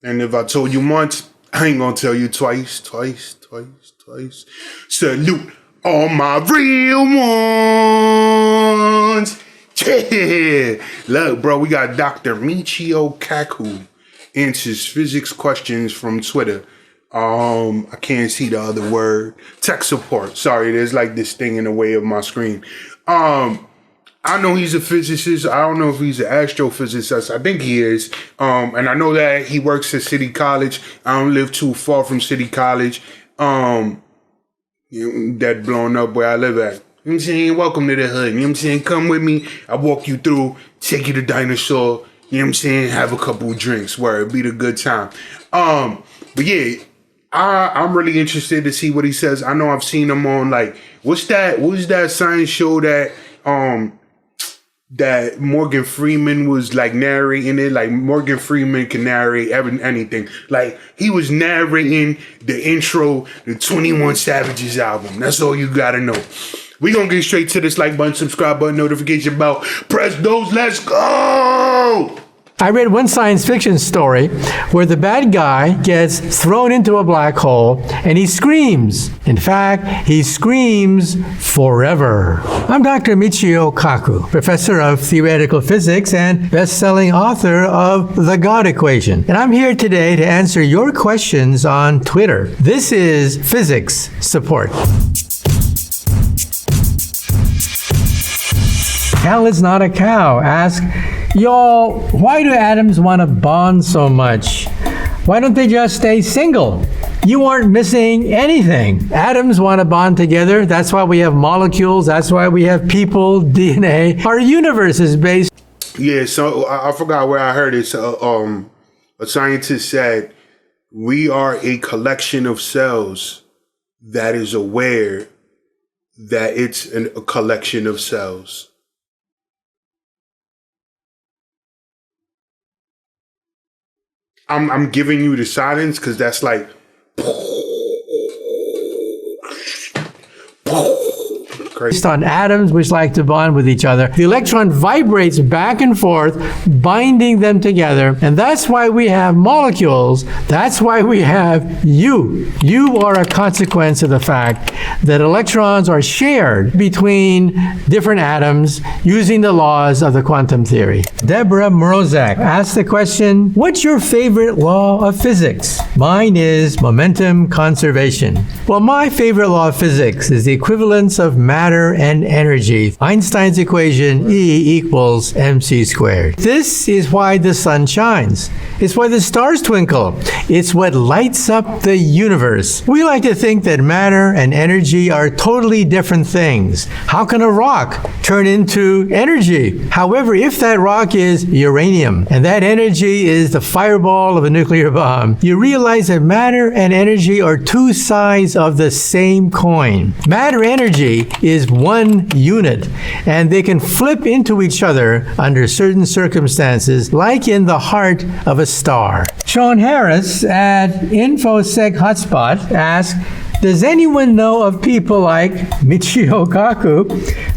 And if I told you once, I ain't gonna tell you twice. Salute all my real ones. Yeah. Look, bro, we got Dr. Michio Kaku answers physics questions from Twitter. I can't see the other word. Tech support. Sorry, there's like this thing in the way of my screen. I know he's a physicist. I don't know if he's an astrophysicist. I think he is. And I know that he works at City College. I don't live too far from City College. That blown up where I live at. You know what I'm saying? Welcome to the hood. You know what I'm saying? Come with me. I'll walk you through, take you to Dinosaur. You know what I'm saying? Have a couple of drinks where it'll be the good time. But yeah, I'm really interested to see what he says. I know I've seen him on like, what's that science show that that Morgan Freeman was like narrating it? Like Morgan Freeman can narrate anything. Like he was narrating the intro to 21 Savage's album. That's all you gotta know. We gonna get straight to this like button, subscribe button, notification bell. Press those, let's go! I read one science fiction story where the bad guy gets thrown into a black hole and he screams. In fact, he screams forever. I'm Dr. Michio Kaku, professor of theoretical physics and best-selling author of The God Equation. And I'm here today to answer your questions on Twitter. This is Physics Support. Hell is not a cow. Ask, y'all, why do atoms want to bond so much? Why don't they just stay single? You aren't missing anything. Atoms want to bond together. That's why we have molecules. That's why we have people, DNA. Our universe is based. Yeah, so I forgot where I heard it. A scientist said, we are a collection of cells that is aware that it's a collection of cells. I'm giving you the silence because that's like based on atoms which like to bond with each other. The electron vibrates back and forth, binding them together, and that's why we have molecules. That's why we have you. You are a consequence of the fact that electrons are shared between different atoms using the laws of the quantum theory. Deborah Morozak asked the question, what's your favorite law of physics? Mine is momentum conservation. Well, my favorite law of physics is the equivalence of matter and energy. Einstein's equation, E equals mc squared. This is why the sun shines. It's why the stars twinkle. It's what lights up the universe. We like to think that matter and energy are totally different things. How can a rock turn into energy? However, if that rock is uranium and that energy is the fireball of a nuclear bomb, you realize that matter and energy are two sides of the same coin. Matter energy is one unit, and they can flip into each other under certain circumstances, like in the heart of a star. Sean Harris at InfoSec Hotspot asked, does anyone know of people like Michio Kaku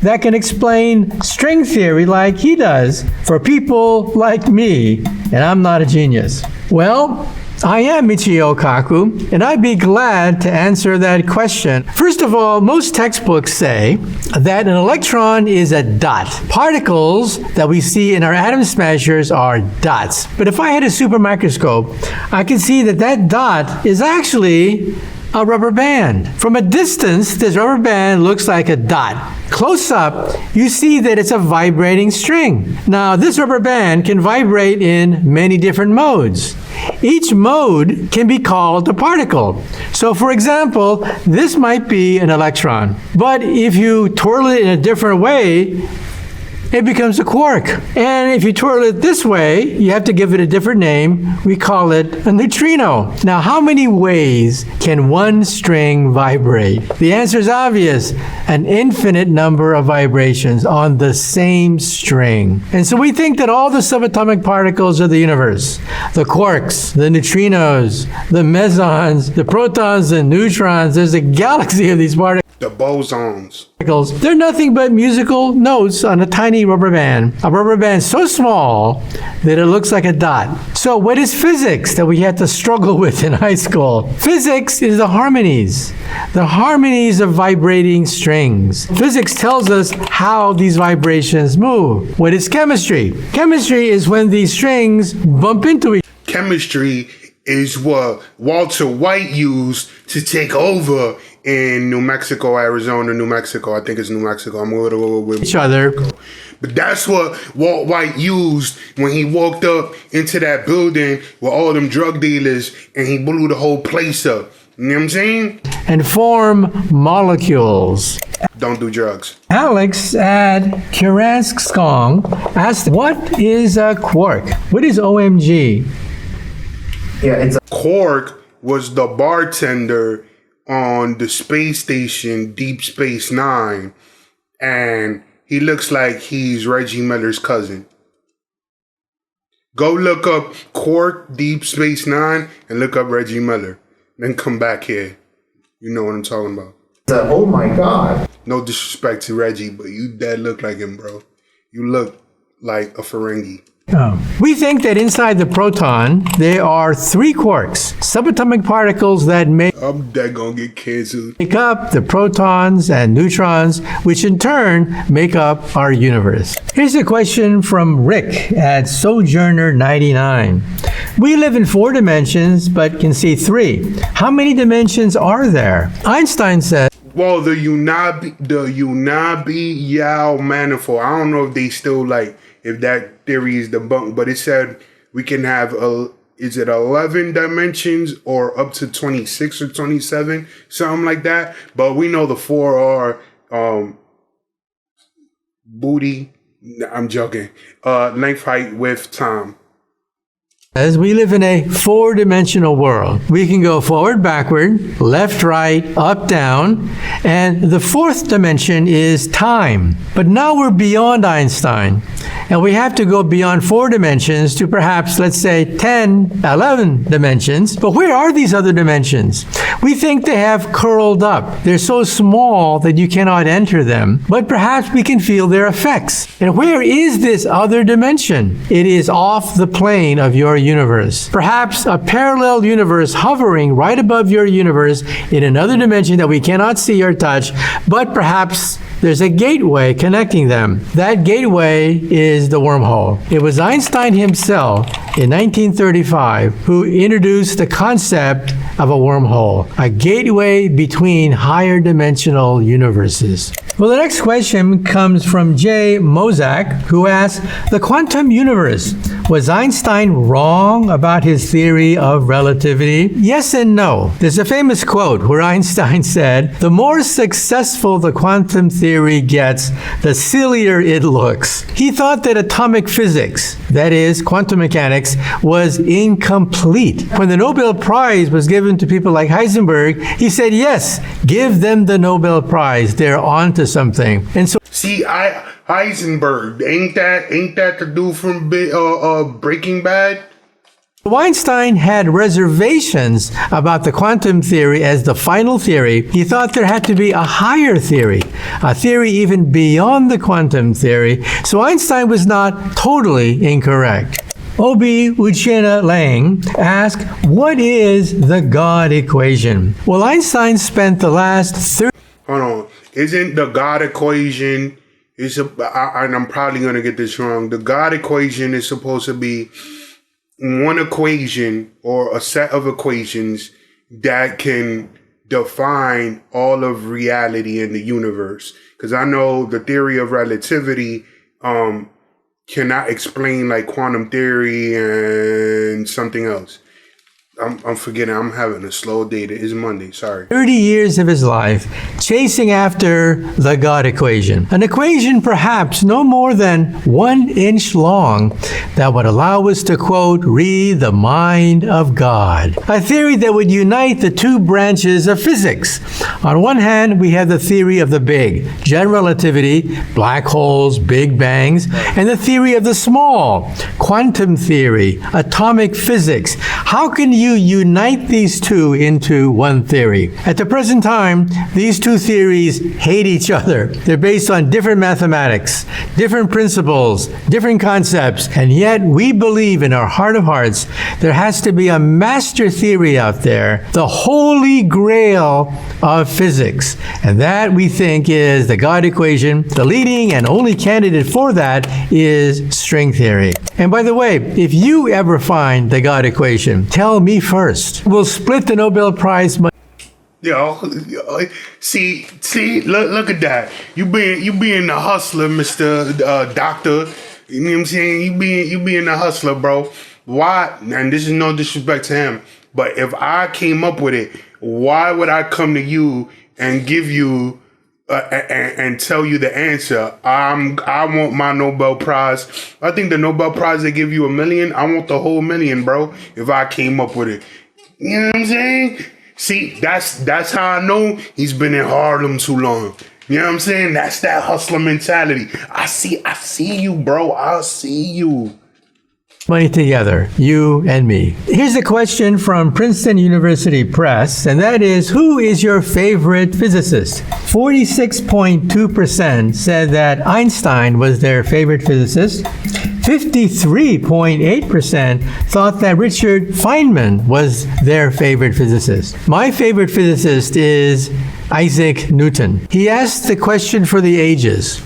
that can explain string theory like he does for people like me? And I'm not a genius. Well, I am Michio Kaku, and I'd be glad to answer that question. First of all, most textbooks say that an electron is a dot. Particles that we see in our atom smashers are dots. But if I had a super microscope, I could see that that dot is actually a rubber band. From a distance, this rubber band looks like a dot. Close up, you see that it's a vibrating string. Now, this rubber band can vibrate in many different modes. Each mode can be called a particle. So, for example, this might be an electron. But if you twirl it in a different way, it becomes a quark. And if you twirl it this way, you have to give it a different name. We call it a neutrino. Now, how many ways can one string vibrate? The answer is obvious. An infinite number of vibrations on the same string. And so we think that all the subatomic particles of the universe, the quarks, the neutrinos, the mesons, the protons, and neutrons, there's a galaxy of these particles. The bosons. They're nothing but musical notes on a tiny rubber band. A rubber band so small that it looks like a dot. So what is physics that we had to struggle with in high school? Physics is the harmonies of vibrating strings. Physics tells us how these vibrations move. What is chemistry? Chemistry is when these strings bump into each other. Chemistry is what Walter White used to take over in New Mexico, Arizona, New Mexico. I think it's New Mexico. I'm a little with each other. But that's what Walt White used when he walked up into that building with all them drug dealers and he blew the whole place up. You know what I'm saying? And form molecules. Don't do drugs. Alex at Kiraskong asked, what is a quark? What is OMG? Yeah, it's Quark was the bartender on the space station Deep Space Nine, and he looks like he's Reggie Miller's cousin. Go look up Quark Deep Space Nine and look up Reggie Miller. Then come back here. You know what I'm talking about. oh my God. No disrespect to Reggie, but you dead look like him, bro. You look like a Ferengi. We think that inside the proton, there are 3 quarks, subatomic particles that make I'm dead gonna get canceled. up the protons and neutrons, which in turn make up our universe. Here's a question from Rick at Sojourner99. We live in 4 dimensions, but can see 3. How many dimensions are there? Einstein said, Well, the Unagi-Yao manifold, I don't know if they still if that theory is debunked, but it said we can have, is it 11 dimensions or up to 26 or 27, something like that. But we know the 4 are booty, I'm joking, length, height, width, time. as we live in a 4-dimensional world. We can go forward, backward, left, right, up, down, and the 4th dimension is time. But now we're beyond Einstein, and we have to go beyond 4 dimensions to perhaps, let's say, 10, 11 dimensions. But where are these other dimensions? We think they have curled up. They're so small that you cannot enter them, but perhaps we can feel their effects. And where is this other dimension? It is off the plane of your universe. Perhaps a parallel universe hovering right above your universe in another dimension that we cannot see or touch, but perhaps there's a gateway connecting them. That gateway is the wormhole. It was Einstein himself in 1935 who introduced the concept of a wormhole, a gateway between higher dimensional universes. Well, the next question comes from Jay Mozak, who asks, the quantum universe, was Einstein wrong about his theory of relativity? Yes and no. There's a famous quote where Einstein said, the more successful the quantum theory gets, the sillier it looks. He thought that atomic physics, that is, quantum mechanics, was incomplete. When the Nobel Prize was given to people like Heisenberg, he said, yes, give them the Nobel Prize. They're onto something. And so, see, Heisenberg, ain't that the dude from Breaking Bad? Einstein had reservations about the quantum theory as the final theory. He thought there had to be a higher theory, a theory even beyond the quantum theory. So Einstein was not totally incorrect. Obi Uchenna Lang asked, what is the God equation? Well, Einstein spent the last 30... Hold on. Isn't the God equation, and I'm probably going to get this wrong, the God equation is supposed to be one equation or a set of equations that can define all of reality in the universe. Because I know the theory of relativity cannot explain like quantum theory and something else. I'm forgetting. I'm having a slow day. It is Monday. Sorry. 30 years of his life chasing after the God equation. An equation perhaps no more than 1 inch long that would allow us to, quote, read the mind of God. A theory that would unite the 2 branches of physics. On one hand, we have the theory of the big, general relativity, black holes, big bangs, and the theory of the small, quantum theory, atomic physics. How can you you unite these two into one theory? At the present time, these two theories hate each other. They're based on different mathematics, different principles, different concepts, and yet we believe in our heart of hearts there has to be a master theory out there, the holy grail of physics, and that we think is the God equation. The leading and only candidate for that is string theory. And by the way, if you ever find the God equation, tell me first. We'll split the Nobel Prize money. Yo, see, look at that. You being the hustler, Mr. Doctor. You know what I'm saying? You being the hustler, bro. Why? And this is no disrespect to him, but if I came up with it, why would I come to you and give you and tell you the answer? I want my Nobel Prize. I think the Nobel Prize, they give you $1 million. I want the whole $1 million, bro. If I came up with it, you know what I'm saying? See, that's how I know he's been in Harlem too long. You know what I'm saying? That's that hustler mentality. I see you, bro. I see you. Money together, you and me. Here's a question from Princeton University Press, and that is, who is your favorite physicist? 46.2% said that Einstein was their favorite physicist. 53.8% thought that Richard Feynman was their favorite physicist. My favorite physicist is Isaac Newton. He asked the question for the ages.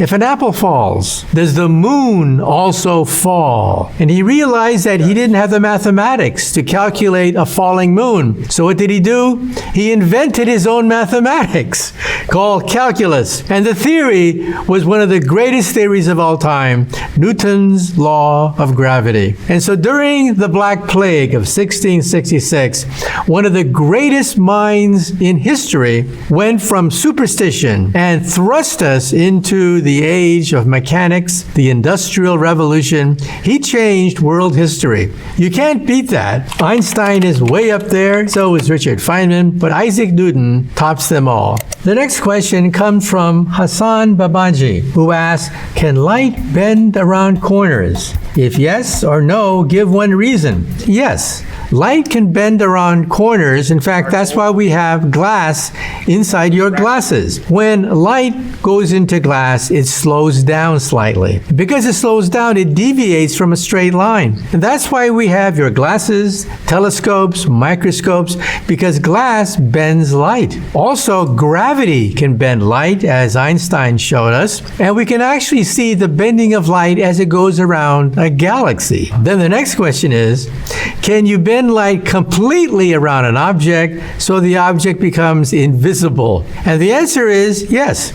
If an apple falls, does the moon also fall? And he realized that he didn't have the mathematics to calculate a falling moon. So what did he do? He invented his own mathematics called calculus. And the theory was one of the greatest theories of all time, Newton's law of gravity. And so during the Black Plague of 1666, one of the greatest minds in history went from superstition and thrust us into the age of mechanics, the Industrial Revolution. He changed world history. You can't beat that. Einstein is way up there, so is Richard Feynman, but Isaac Newton tops them all. The next question comes from Hassan Babaji, who asks, can light bend around corners? If yes or no, give one reason. Yes, light can bend around corners. In fact, that's why we have glass inside your glasses. When light goes into glass, it slows down slightly. Because it slows down, it deviates from a straight line. And that's why we have your glasses, telescopes, microscopes, because glass bends light. Also, gravity can bend light, as Einstein showed us, and we can actually see the bending of light as it goes around a galaxy. Then the next question is, can you bend light completely around an object so the object becomes invisible? And the answer is yes.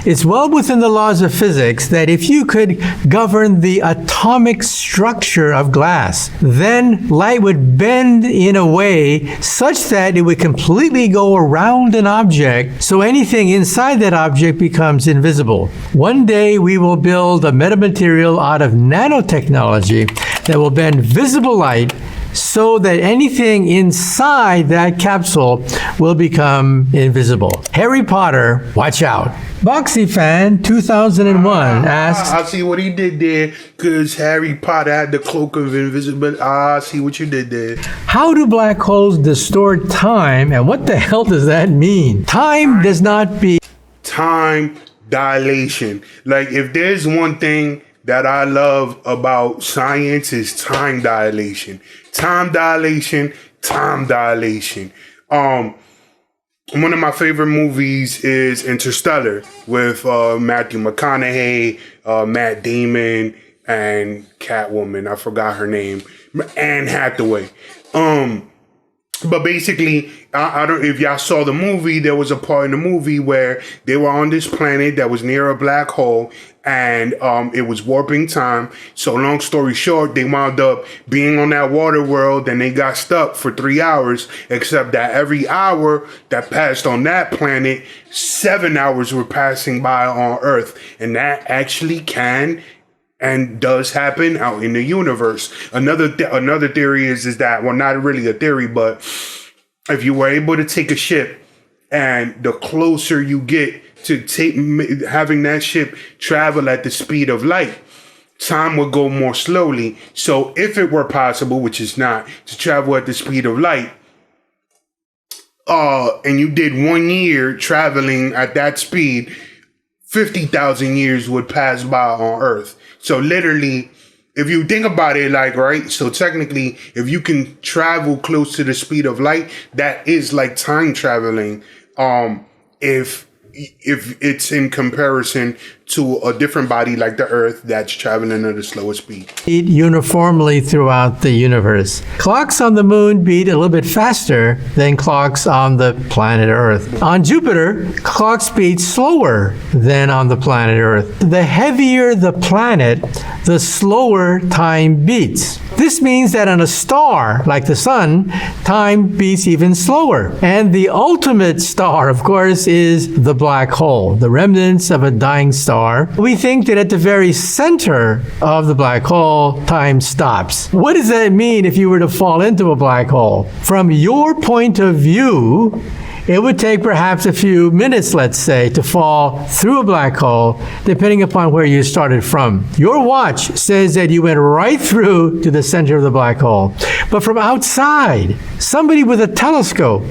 It's well within the laws of physics that if you could govern the atomic structure of glass, then light would bend in a way such that it would completely go around an object, so anything inside that object becomes invisible. One day we will build a metamaterial out of nanotechnology that will bend visible light so that anything inside that capsule will become invisible. Harry Potter, watch out. Boxy Fan 2001 asks, I see what he did there, because Harry Potter had the cloak of invisibility. I see what you did there. how do black holes distort time, and what the hell does that mean? Time does not be Time dilation. Like, if there's one thing that I love about science, is time dilation. Time dilation, time dilation. One of my favorite movies is Interstellar with Matthew McConaughey, Matt Damon, and Catwoman. I forgot her name. Anne Hathaway. But basically, I don't. If y'all saw the movie, there was a part in the movie where they were on this planet that was near a black hole, and it was warping time. So long story short, they wound up being on that water world, and they got stuck for 3 hours, except that every hour that passed on that planet, 7 hours were passing by on Earth. And that actually can and does happen out in the universe. Another theory is that, well, not really a theory, but if you were able to take a ship, and the closer you get to having that ship travel at the speed of light, time would go more slowly. So if it were possible, which is not, to travel at the speed of light, and you did 1 year traveling at that speed, 50,000 years would pass by on Earth. So literally, if you think about it, like, right, so technically, if you can travel close to the speed of light, that is like time traveling. If it's in comparison to a different body like the Earth that's traveling at a slower speed. Beat uniformly throughout the universe. Clocks on the moon beat a little bit faster than clocks on the planet Earth. On Jupiter, clocks beat slower than on the planet Earth. The heavier the planet, the slower time beats. This means that on a star like the sun, time beats even slower. And the ultimate star, of course, is the black hole, the remnants of a dying star. We think that at the very center of the black hole, time stops. What does that mean if you were to fall into a black hole? From your point of view, it would take perhaps a few minutes, let's say, to fall through a black hole, depending upon where you started from. Your watch says that you went right through to the center of the black hole. But from outside, somebody with a telescope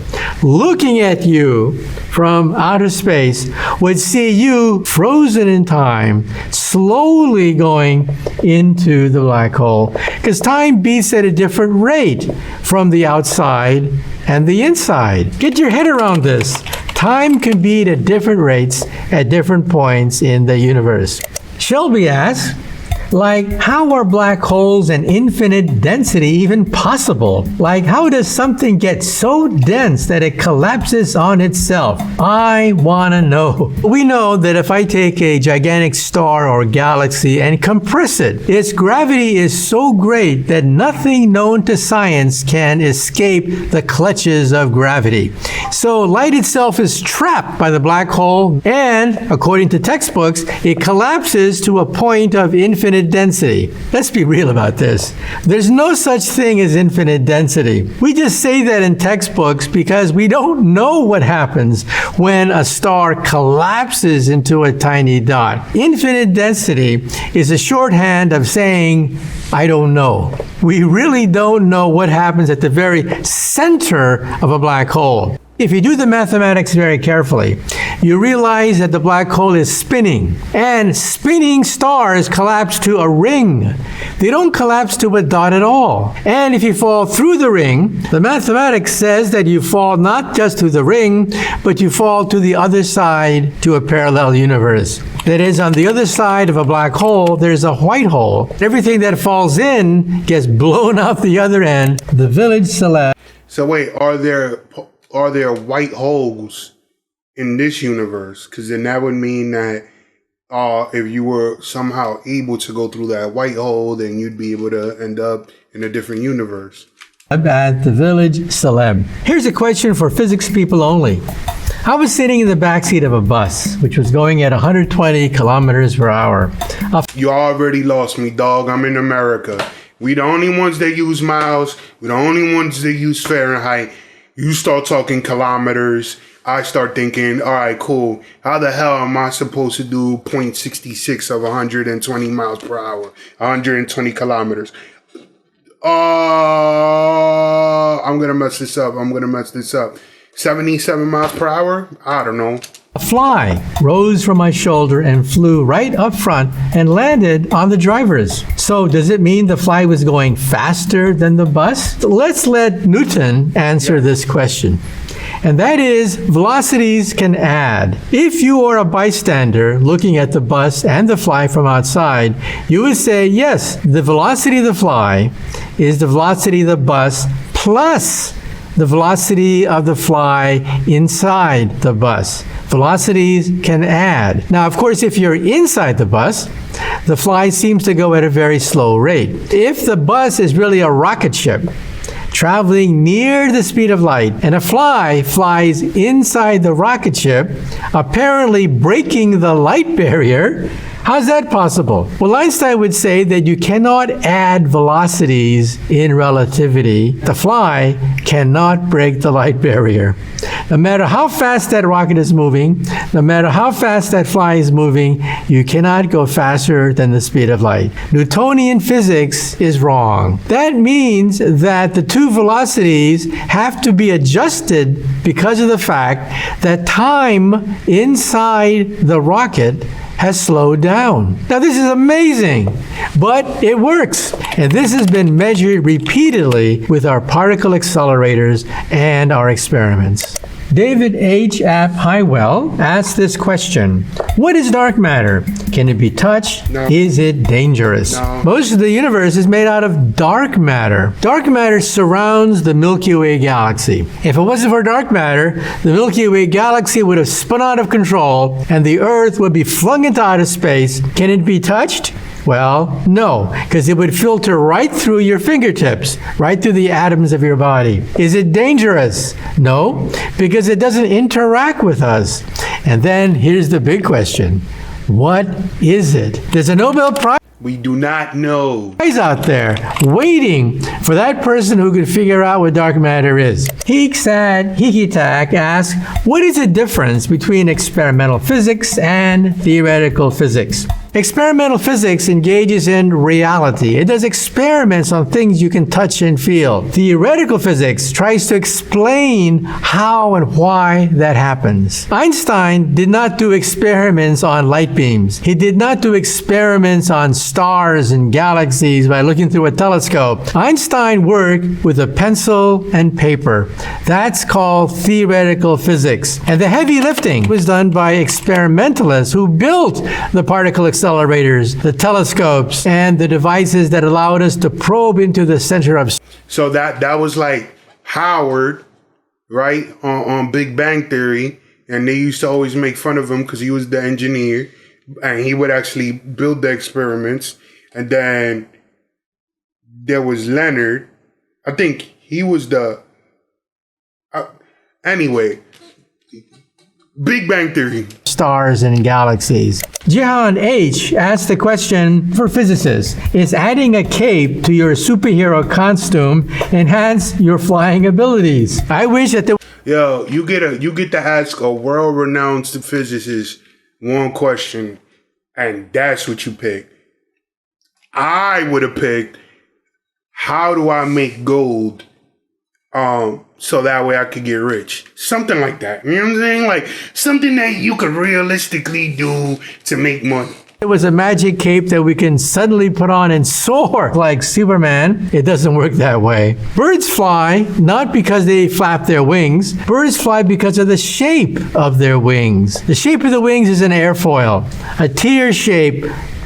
looking at you from outer space would see you frozen in time, slowly going into the black hole. Because time beats at a different rate from the outside and the inside. Get your head around this. Time can beat at different rates at different points in the universe. Shelby asks, like, how are black holes and infinite density even possible? Like, how does something get so dense that it collapses on itself? I want to know. We know that if I take a gigantic star or galaxy and compress it, its gravity is so great that nothing known to science can escape the clutches of gravity. So light itself is trapped by the black hole, and according to textbooks, it collapses to a point of infinite density. Let's be real about this. There's no such thing as infinite density. We just say that in textbooks because we don't know what happens when a star collapses into a tiny dot. Infinite density is a shorthand of saying, I don't know. We really don't know what happens at the very center of a black hole. If you do the mathematics very carefully, you realize that the black hole is spinning, and spinning stars collapse to a ring. They don't collapse to a dot at all. And if you fall through the ring, the mathematics says that you fall not just to the ring, but you fall to the other side to a parallel universe. That is, on the other side of a black hole, there's a white hole. Everything that falls in gets blown out the other end. The village celeb. So wait, are there white holes in this universe? Because then that would mean that if you were somehow able to go through that white hole, then you'd be able to end up in a different universe. At the village celeb. Here's a question for physics people only. I was sitting in the backseat of a bus, which was going at 120 kilometers per hour. You already lost me, dog. I'm in America. We the only ones that use miles. We the only ones that use Fahrenheit. You start talking kilometers, I start thinking, all right, cool. How the hell am I supposed to do 0.66 of 120 miles per hour, 120 kilometers? I'm going to mess this up. 77 miles per hour? I don't know. A fly rose from my shoulder and flew right up front and landed on the driver's. So does it mean the fly was going faster than the bus? Let's let Newton answer this question. And that is, velocities can add. If you are a bystander looking at the bus and the fly from outside, you would say, yes, the velocity of the fly is the velocity of the bus plus the velocity of the fly inside the bus. Velocities can add. Now, of course, if you're inside the bus, the fly seems to go at a very slow rate. If the bus is really a rocket ship, traveling near the speed of light, and a fly flies inside the rocket ship, apparently breaking the light barrier, How's that possible? Well, Einstein would say that you cannot add velocities in relativity. The fly cannot break the light barrier. No matter how fast that rocket is moving, no matter how fast that fly is moving, you cannot go faster than the speed of light. Newtonian physics is wrong. That means that the two velocities have to be adjusted because of the fact that time inside the rocket has slowed down. Now this is amazing, but it works. And this has been measured repeatedly with our particle accelerators and our experiments. David H. App Highwell asked this question. What is dark matter? Can it be touched? No. Is it dangerous? No. Most of the universe is made out of dark matter. Dark matter surrounds the Milky Way galaxy. If it wasn't for dark matter, the Milky Way galaxy would have spun out of control and the Earth would be flung into outer space. Can it be touched? Well, no, because it would filter right through your fingertips, right through the atoms of your body. Is it dangerous? No, because it doesn't interact with us. And then here's the big question. What is it? There's a Nobel Prize We do not know. out there waiting for that person who could figure out what dark matter is. Heeksad Hikitak asks, what is the difference between experimental physics and theoretical physics? Experimental physics engages in reality. It does experiments on things you can touch and feel. Theoretical physics tries to explain how and why that happens. Einstein did not do experiments on light beams. He did not do experiments on stars and galaxies by looking through a telescope. Einstein worked with a pencil and paper. That's called theoretical physics. And the heavy lifting was done by experimentalists who built the particle accelerators, the telescopes, and the devices that allowed us to probe into the center of space. So that was like Howard, right, on Big Bang Theory, and they used to always make fun of him because he was the engineer, and he would actually build the experiments. And then there was Leonard. I think he was the anyway. Big Bang Theory. Stars and galaxies. Jihan H. asked the question for physicists. Is adding a cape to your superhero costume enhance your flying abilities? I wish that Yo, you get to ask a world-renowned physicist one question, and that's what you pick. I would have picked, how do I make gold so that way I could get rich? Something like that. You know what I'm saying? Like something that you could realistically do to make money. it was a magic cape that we can suddenly put on and soar like Superman. It doesn't work that way. Birds fly not because they flap their wings. Birds fly because of the shape of their wings. The shape of the wings is an airfoil, a tear shape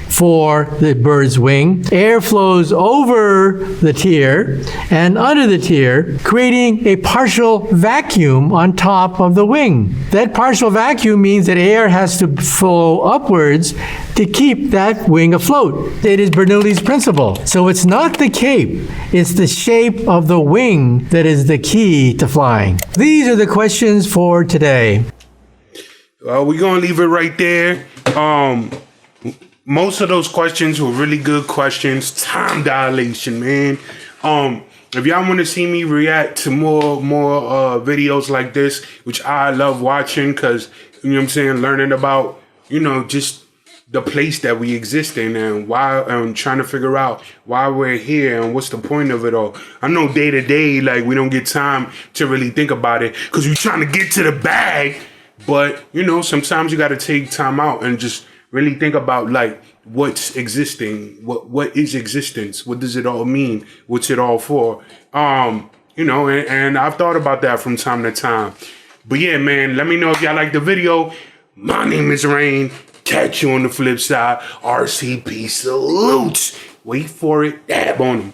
for the bird's wing. Air flows over the tear and under the tear, creating a partial vacuum on top of the wing. That partial vacuum means that air has to flow upwards to keep that wing afloat. It is Bernoulli's principle. So it's not the cape, it's the shape of the wing that is the key to flying. These are the questions for today. We're gonna leave it right there. Most of those questions were really good questions. Time dilation, man. If y'all want to see me react to more videos like this, which I love watching, because, you know what I'm saying, learning about, you know, just the place that we exist in and why, and trying to figure out why we're here and what's the point of it all. I know day to day, like, we don't get time to really think about it because we're trying to get to the bag. But, you know, sometimes you got to take time out and just really think about, like, what's existing, what is existence, what does it all mean, what's it all for, you know, and I've thought about that from time to time. But yeah, man, let me know if y'all like the video. My name is Rain. Catch you on the flip side. RCP salutes. Wait for it. Dab on him.